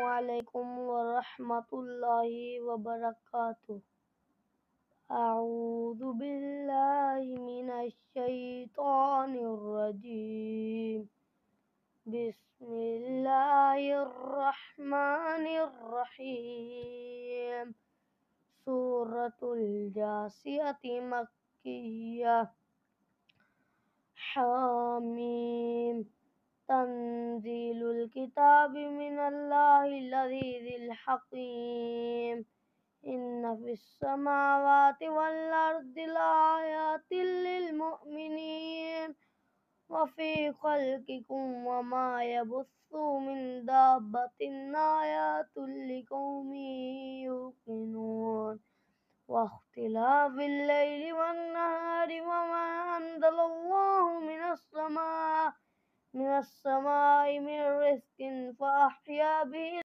علیکم ورحمۃ اللہ وبرکاتہ۔ اعوذ باللہ من الشیطان الرجیم، بسم اللہ الرحمن الرحیم۔ سورۃ الجاثیۃ مکیہ۔ حامیم۔ تنزیل الکتاب من اللہ العزیز الحکیم۔ ان فی السماوات والارض لآیات للمؤمنین وفی خلقکم وما یبث من دابۃ آیات لقوم یوقنون۔ واختلاف اللیل والنہار وما انزل اللہ من السماء من رزق فأحیا به